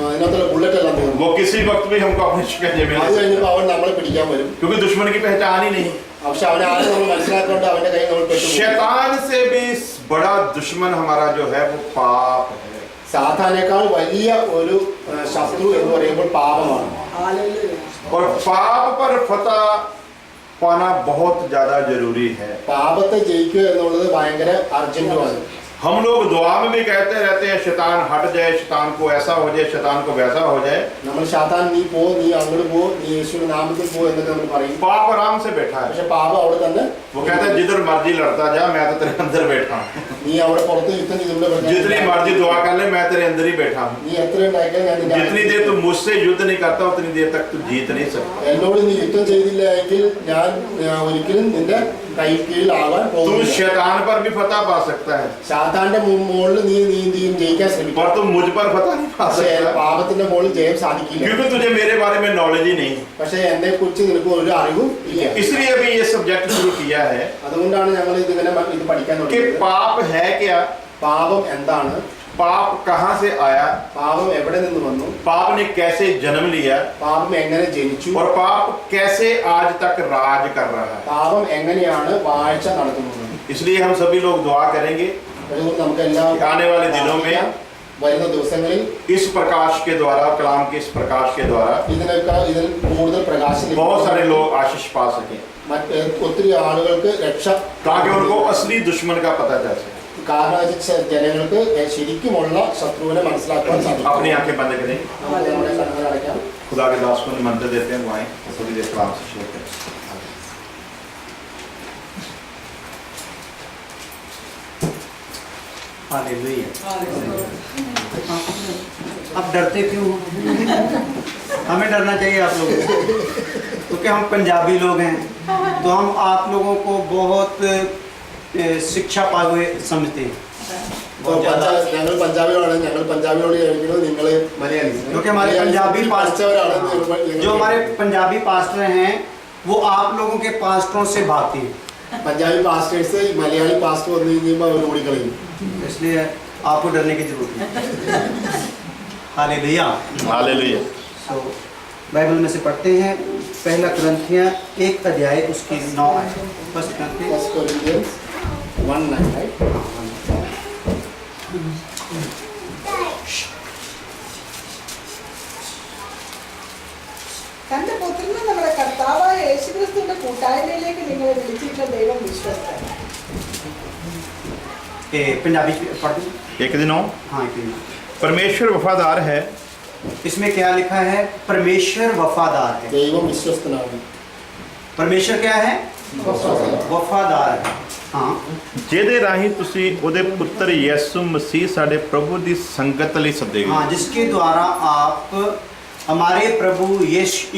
അതിനകത്തുള്ള ബുള്ളറ്റ് എല്ലാം തീർന്നു. वो किसी वक्त भी हमको अपने शिकंजे में അത് കഴിഞ്ഞപ്പോൾ അവൻ നമ്മളെ പിടിക്കാൻ വരും. क्योंकि दुश्मन की पहचान ही नहीं। പക്ഷെ അവനെ ആദ്യം നമ്മൾ മനസ്സിലാക്കേണ്ട അവന്റെ കയ്യിൽ നമ്മൾ പെട്ടു. शैतान से भी बड़ा दुश्मन हमारा जो है वो पाप है। സാത്താനേക്കാൾ വലിയ ഒരു ശത്രു എന്ന് പറയുമ്പോൾ പാപമാണ്. Hallelujah. और पाप पर फतह पाना बहुत ज्यादा जरूरी है। പാപത്തെ ജയിക്കുക എന്നുള്ളത് ഭയങ്കര അർജന്റുമാണ്. हम लोग दुआ में भी कहते रहते हैं शैतान हट जाए, शैतान को ऐसा हो जाए, शैतान को वैसा हो जाए। നമ്മൾ ശാത്താൻ നീ പോ, നീ അങ്ങോട്ട് പോ, നീ യേശുവിന്റെ നാമത്തിൽ പോ എന്നൊക്കെ നമ്മൾ പറയും. पाप आराम से बैठा है। പക്ഷെ പാപം അവിടെ തന്നെ, वो कहता है जिधर मर्जी लड़ता जा, मैं तो तेरे अंदर बैठा हूँ। നീ അവിടെ പുറത്ത് യുദ്ധം ചെയ്തുകൊണ്ട് जितनी मर्जी दुआ कर ले, मैं तेरे अंदर ही बैठा हूँ। നീ എത്ര ഉണ്ടാക്കിയാൽ ഞാൻ നിന്റെ जितनी देर तू मुझसे युद्ध नहीं करता उतनी देर तक तू जीत नहीं सकता। എന്നോട് നീ യുദ്ധം ചെയ്തില്ല എങ്കിൽ ഞാൻ ഒരിക്കലും നിന്റെ കൈ കീഴിലാവാൻ तू പോകുന്നില്ല. शैतान पर भी फतह पा सकता है, ശാത്താന്റെ മുകളിൽ നീ നീന്തിയും ജയിക്കാൻ ശ്രമിക്കും. पर तू मुझ पर फतह नहीं पा പക്ഷേ सकता, പാപത്തിന്റെ മുകളിൽ ജയം സാധിക്കില്ല. क्योंकि तुझे मेरे बारे में नॉलेज ही नहीं। പക്ഷേ എന്നെ കുറിച്ച് നിനക്ക് ഒരു അറിവും ഇല്ല. इसलिए अभी ये सब्जेक्ट शुरू किया है അതുകൊണ്ടാണ് ഞങ്ങൾ ഇതിങ്ങനെ ഇത് പഠിക്കാൻ कि തുടങ്ങിയത്. पाप है क्या, പാപം എന്താണ്, पाप कहाँ से आया, പാപം എവിടെ നിന്ന് വന്നു, पाप ने कैसे जन्म लिया, പാപം എങ്ങനെ ജനിച്ചു, और पाप कैसे आज तक राज कर रहा है। പാപം എങ്ങനെയാണ് വാഴ്ച നടത്തുന്നത്. इसलिए हम सभी लोग दुआ करेंगे അതുകൊണ്ട് നമുക്ക് എല്ലാം आने वाले दिनों में വരുന്ന ദിവസങ്ങളിൽ इस प्रकाश के द्वारा, कलाम के इस प्रकाश के द्वारा ഇതിൽ കൂടുതൽ പ്രകാശം बहुत सारे लोग आशीष पा सकें, മറ്റ് ഒത്തിരി ആളുകൾക്ക് രക്ഷ, ताकि उनको असली दुश्मन का पता चल सके। കാരണം ജനങ്ങൾക്ക് ശരിക്കുമുള്ള ശത്രുവിനെ മനസ്സിലാക്കാൻ സാധിക്കും. अपनी आंखें बंद करें, നമുക്ക് നമ്മുടെ കണ്ണുകൾ അടയ്ക്കാം. खुदा के दास को निमंत्रण देते हैं, वो आए थोड़ी देर कलाम से शेयर करें। हालेलुया। आप डरते क्यों हो? हमें डरना चाहिए आप लोगों को, क्योंकि हम पंजाबी लोग हैं, तो हम आप लोगों को बहुत शिक्षा पाए हुए समझते हैं, बहुत ज़्यादा। ഞങ്ങൾ പഞ്ചാബികളാണ്, ഞങ്ങൾ പഞ്ചാബിയോട് കഴിക്കുന്നത്, നിങ്ങൾ മലയാളി. क्योंकि हमारे पंजाबी पास्टर, जो हमारे पंजाबी पास्टर हैं वो आप लोगों के पास्टरों से भागती हैं, പഞ്ചാബി പാസ്റ്റേഴ്സ് മലയാളി പാസ്റ്റർ വന്നു കഴിയുമ്പോൾ അവർ ഓടിക്കളയും. इसलिए आपको डरने की जरूरत नहीं। हालेलुया। हालेलुया। तो बाइबल में से पढ़ते हैं पहला कुरिन्थियां 1 अध्याय उसकी 9 आयत। फर्स्ट कुरिन्थियां 1:9, right? തന്റെ പുത്രനും നമ്മുടെ കർത്താവായ യേശുക്രിസ്തുവിന്റെ കൂട്ടായ്മയിലേക്ക് നിങ്ങളെ വിളിച്ചിട്ടുള്ള ദൈവം വിശ്വസ്തൻ. पंजाबी पढ़ दूं? एक दिन हो, हाँ एक दिन। परमेश्वर वफादार है। इसमें क्या लिखा है? परमेश्वर वफादार है। ദൈവം വിശ്വസ്തനാണ്. परमेश्वर क्या है? वफादार है। हाँ, ਜਿਹਦੇ ਰਾਹੀਂ ਤੁਸੀਂ ਉਹਦੇ ਪੁੱਤਰ ਯਿਸੂ ਮਸੀਹ ਸਾਡੇ ਪ੍ਰਭੂ ਦੀ ਸੰਗਤ ਲਈ ਸੱਦੇ ਗਏ। हाँ, जिसके द्वारा आप हमारे प्रभु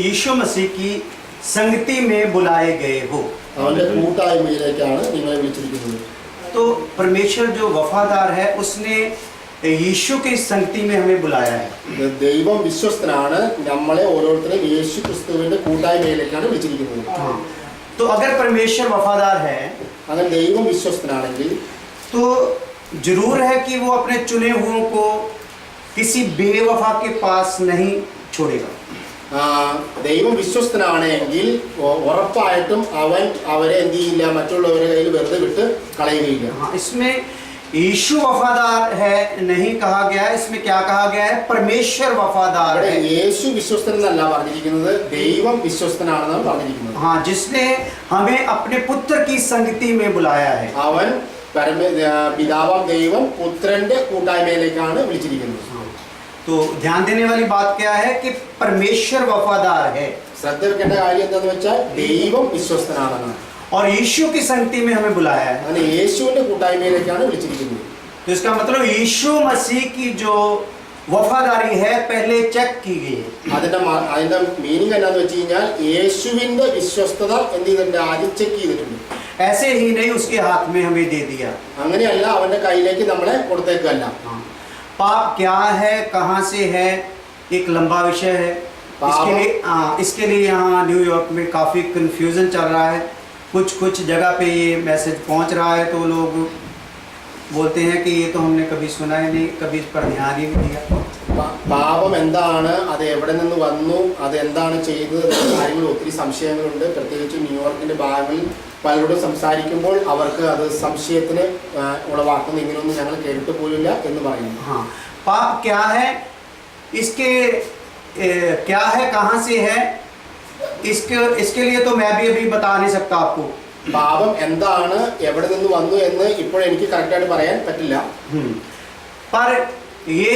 यीशु मसीह की संगति में बुलाए गए हो। അവന്റെ കൂട്ടായ്മയിലേക്കാണ് നിങ്ങളെ വിളിച്ചിരിക്കുന്നത്. तो परमेश्वर जो वफादार है उसने यीशु की संगति में हमें बुलाया है। ദൈവം വിശ്വസ്തനാണ്, നമ്മളെ ഓരോരുത്തരെയും യേശു ക്രിസ്തുവിന്റെ കൂട്ടായ്മയിലേക്കാണ് വിളിച്ചിരിക്കുന്നത്. हाँ, तो अगर परमेश्वर वफादार है അങ്ങനെ ദൈവം വിശ്വസ്തനാണെങ്കിൽ तो जरूर है कि वो अपने चुने हुओं को किसी बेवफा के पास नहीं छोड़ेगा। ദൈവം വിശ്വസ്തനാണെങ്കിൽ ഉറപ്പായിട്ടും അവൻ അവരെ എന്ത് ചെയ്യില്ല, മറ്റുള്ളവരുടെ കയ്യിൽ വെറുതെ വിട്ട് കളയുകയില്ല. हाँ, इसमें यीशु वफादार है नहीं कहा गया है, इसमें क्या कहा गया है? परमेश्वर वफादार അവിടെ है। യേശു വിശ്വസ്തൻ എന്നല്ല പറഞ്ഞിരിക്കുന്നത്, ദൈവം വിശ്വസ്തനാണെന്നാണ് പറഞ്ഞിരിക്കുന്നത്. हाँ, जिसने हमें अपने पुत्र की संगति में बुलाया है। അവൻ പിതാവാം ദൈവം പുത്രന്റെ കൂട്ടായ്മയിലേക്കാണ് വിളിച്ചിരിക്കുന്നത്. तो ध्यान देने वाली बात क्या है कि परमेश्वर वफादार है ശ്രദ്ധ വെക്കേണ്ട കാര്യം എന്താണെന്ന് വെച്ചാൽ ദൈവം വിശ്വസ്തനാണെന്ന്. और यीशु की संगति में हमें बुलाया है। അങ്ങനെ യേശുവിന്റെ കൂട്ടായ്മയിലേക്കാണ് വിളിച്ചിരിക്കുന്നത്. तो इसका मतलब यीशु मसीह की जो वफादारी है पहले चेक की गई है। അതിന്റെ മീനിങ് എന്താണെന്ന് വെച്ച് കഴിഞ്ഞാൽ യേശുവിന്റെ വിശ്വസ്തത എന്ത് ചെയ്തിട്ടുണ്ട്, ആദ്യം ചെക്ക് ചെയ്തിട്ടുണ്ട്. ऐसे ही नहीं उसके हाथ में हमें दे दिया। അങ്ങനെയല്ല അവന്റെ കയ്യിലേക്ക് നമ്മളെ കൊടുത്തേക്കല്ല. पाप क्या है, कहाँ से है, एक लंबा विषय है। इसके लिए यहाँ न्यूयॉर्क में काफ़ी कन्फ्यूज़न चल रहा है। कुछ जगह पे ये मैसेज पहुँच रहा है तो लोग बोलते हैं कि ये तो हमने कभी सुना ही नहीं, कभी इस पर ध्यान ही नहीं दिया। പാപം എന്താണ്, അത് എവിടെ നിന്ന് വന്നു, അത് എന്താണ് ചെയ്തത് എന്ന കാര്യങ്ങളിൽ ഒത്തിരി സംശയങ്ങളുണ്ട്. പ്രത്യേകിച്ച് ന്യൂയോർക്കിന്റെ ഭാഗങ്ങളിൽ പലരോടും സംസാരിക്കുമ്പോൾ അവർക്ക് അത് സംശയത്തിന് ഉളവാക്കുന്നു. ഇങ്ങനെയൊന്നും ഞങ്ങൾ കേട്ടിട്ട് പോലില്ല എന്ന് പറയുന്നു. हाँ, पाप क्या है, इसके क्या है, कहाँ से है, इसके लिए तो मैं भी अभी बता नहीं सकता आपको. പാപം എന്താണ്, എവിടെ നിന്ന് വന്നു എന്ന് ഇപ്പോഴെനിക്ക് കറക്റ്റായിട്ട് പറയാൻ പറ്റില്ല. पर ये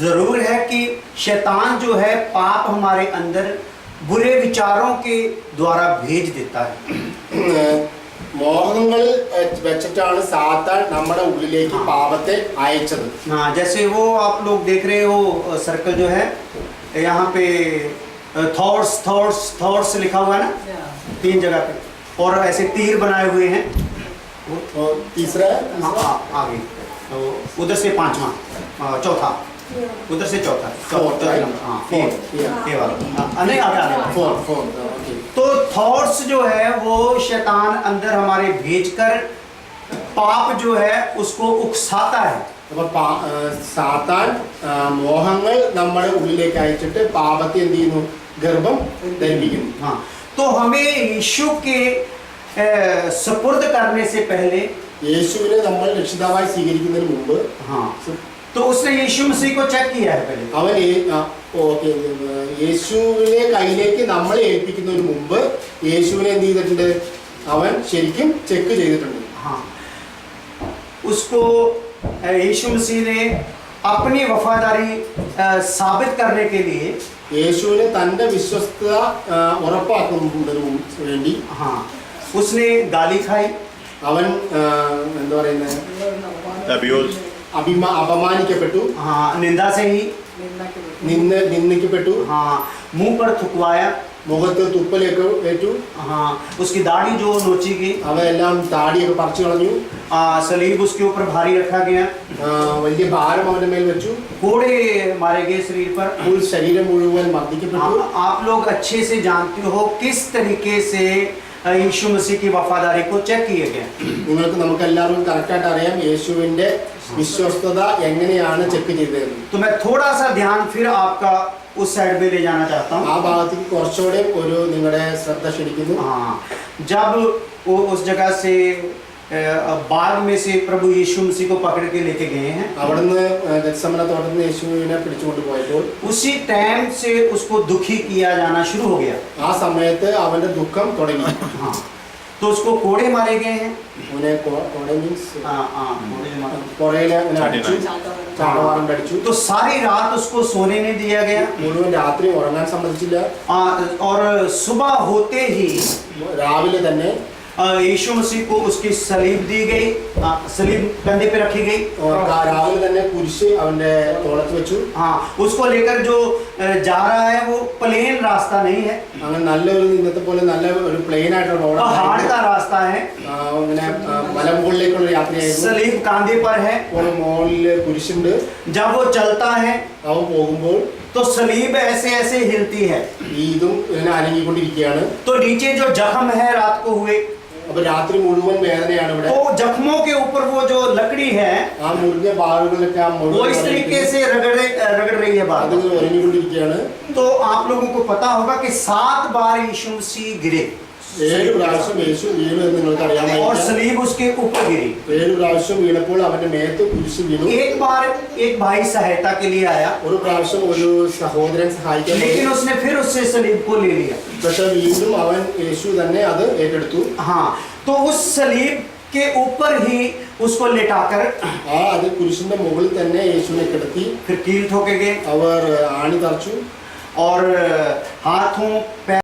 जरूर है कि शैतान जो है पाप हमारे अंदर बुरे विचारों के द्वारा भेज देता है. മോഹങ്ങൾ വെച്ചിട്ടാണ് സാത്താൻ നമ്മുടെ ഉള്ളിലേക്ക് പാപത്തെ അയച്ചത്. हाँ, जैसे वो आप लोग देख रहे हो सर्कल जो है यहाँ पे थॉट्स लिखा हुआ है ना, 3 जगह पे, और ऐसे तीर बनाए हुए हैं. തീസറ हाँ, आगे तो उधर से 5वां, चौथा, उधर से चौथा, चौथा नंबर. हाँ, ये वाला. नहीं, आगे आगे. तो थॉट्स जो है वो शैतान अंदर हमारे भेजकर पाप जो है उसको उकसाता है. അപ്പൊ സാത്താൻ മോഹങ്ങൾ നമ്മുടെ ഉള്ളിലേക്ക് അയച്ചിട്ട് പാപത്തെ എന്ത് ചെയ്യുന്നു, ഗർഭം ധരിപ്പിക്കുന്നു. हाँ, तो हमें यीशु के सुपुर्द करने से पहले, യേശുവിനെ നമ്മൾ രക്ഷിതാവായി സ്വീകരിക്കുന്നതിന് മുമ്പ്, हाँ, तो उसने यीशु मसीह को चेक किया है पहले. അവൻ യേശുവിനെ കയ്യിലേക്ക് നമ്മളെ ഏൽപ്പിക്കുന്നതിന് മുമ്പ് യേശുവിനെ എന്ത് ചെയ്തിട്ടുണ്ട്, അവൻ ശരിക്കും ചെക്ക് ചെയ്തിട്ടുണ്ട്. हाँ, उसको यीशु मसीह ने अपनी वफादारी साबित करने के लिए, യേശുവിന് തന്റെ വിശ്വസ്തത ഉറപ്പാക്കുന്നതിന് വേണ്ടി, हाँ, उसने गाली खाई, അവൻ എന്താ പറയുന്നത്, abuse, അപമാനിക്കപ്പെട്ടു, हाँ, निंदा से ही, നിന്ദിക്കപ്പെട്ടു, हाँ, मुंह पर थुकवाया, മുഖത്ത് തുപ്പലേക്ക് ഏറ്റു, हाँ, उसकी दाढ़ी जो नोची गई, അവയെല്ലാം താടിയൊക്കെ പറിച്ചു കളഞ്ഞു, सलीब उसके ऊपर भारी रखा गया, വലിയ ഭാരം അവന്റെ മേൽ വെച്ചു, कोड़े मारे गए शरीर पर. ഫുൾ ശരീരം മുഴുവൻ മർദ്ദിക്കപ്പെട്ടു. आप लोग अच्छे से जानते हो किस तरीके से यीशु मसीह की वफादारी को चेक किए गए. നിങ്ങൾക്ക് നമുക്ക് എല്ലാവർക്കും കറക്റ്റായിട്ട് അറിയാം യേശുവിന്റെ വിശ്വസ്തത എങ്ങനെയാണ് ചെക്ക് ചെയ്തത്. तो मैं थोड़ा सा ध्यान फिर आपका उस साइड में ले जाना चाहता हूँ. ആ ഭാഗത്തേക്ക് കുറച്ചുകൂടെ ഒരു നിങ്ങളുടെ ശ്രദ്ധ ക്ഷണിക്കുന്നു. हाँ, जब वो उस जगह से बाग में से प्रभु यीशु मसीह को पकड़ के लेके गए हैं, അവിടുന്ന് ഗത്സമന തോട്ടത്തിൽ നിന്ന് യേശുവിനെ പിടിച്ചുകൊണ്ട് പോയപ്പോൾ उसी टाइम से उसको दुखी किया जाना शुरू हो गया. ആ സമയത്ത് അവന്റെ ദുഃഖം തുടങ്ങി. हाँ, तो उसको कोड़े मारे गए हैं. അവനെ കോട മീൻസ് हाँ, हाँ, कोड़े मारे. പുറയില് അവനെ അടിച്ചു, ചാട്ടവാറം അടിച്ചു. तो सारी रात उसको सोने नहीं दिया गया. മുഴുവൻ രാത്രി ഉറങ്ങാൻ സമ്മതിച്ചില്ല. और सुबह होते ही രാവിലെ തന്നെ यीशु मसीह को उसकी सलीब दी गई, सलीब कंधे पे रखी गई. രാവിലെ തന്നെ കുരിശ് അവന്റെ തോളത്ത് വെച്ചു. हाँ, उसको लेकर जो जा रहा है वो प्लेन रास्ता नहीं है, അങ്ങനെ നല്ലൊരു ഇന്നത്തെ പോലെ നല്ല ഒരു പ്ലെയിൻ ആയിട്ടുള്ള पहाड़ റോഡ്, का रास्ता है. അങ്ങനെ മലമുകളിലേക്കുള്ള യാത്രയായിരുന്നു. सलीब कांधे पर है. അപ്പോൾ മുകളില് കുരിശുണ്ട്. जब वो चलता है അവൻ പോകുമ്പോൾ तो सलीब ऐसे ऐसे हिलती है. ഇതും ഇങ്ങനെ അനങ്ങിക്കൊണ്ടിരിക്കുകയാണ്. तो नीचे जो जख्म है रात को हुए, അപ്പൊ രാത്രി മുഴുവൻ വേദനയാണ് ഇവിടെ. तो जख्मों के ऊपर वो जो लकड़ी है ആ മുറിഞ്ഞ ഭാഗങ്ങളിലൊക്കെ ആ वो इस तरीके से रगड़ रही है बात. അതിൽ ഉറങ്ങിക്കൊണ്ടിരിക്കുകയാണ്. तो आप लोगों को पता होगा कि 7 बार यीशु मसीह गिरे 7 പ്രാവശ്യം യേശു വീണു എന്ന് നിങ്ങൾക്ക് और അറിയാമായിരിക്കും. सलीब उसके ऊपर गिरी. 7 പ്രാവശ്യം വീണപ്പോൾ അവന്റെ മേത്ത് കുരിശ് വീണു. एक बार एक भाई सहायता के लिए आया, ഒരു പ്രാവശ്യം ഒരു സഹോദരൻ സഹായിക്കാൻ പോയി. लेकिन उसने फिर उससे सलीब को ले लिया. പക്ഷെ വീണ്ടും അവൻ യേശു തന്നെ അത് ഏറ്റെടുത്തു. हाँ, तो उस सलीब के ऊपर ही उसको लेटाकर അത് കുരിശിന്റെ മുകളിൽ തന്നെ യേശുവിനെ കിടത്തി. फिर कील ठोके गए അവർ ആണി തറച്ചു. और हाथों पैर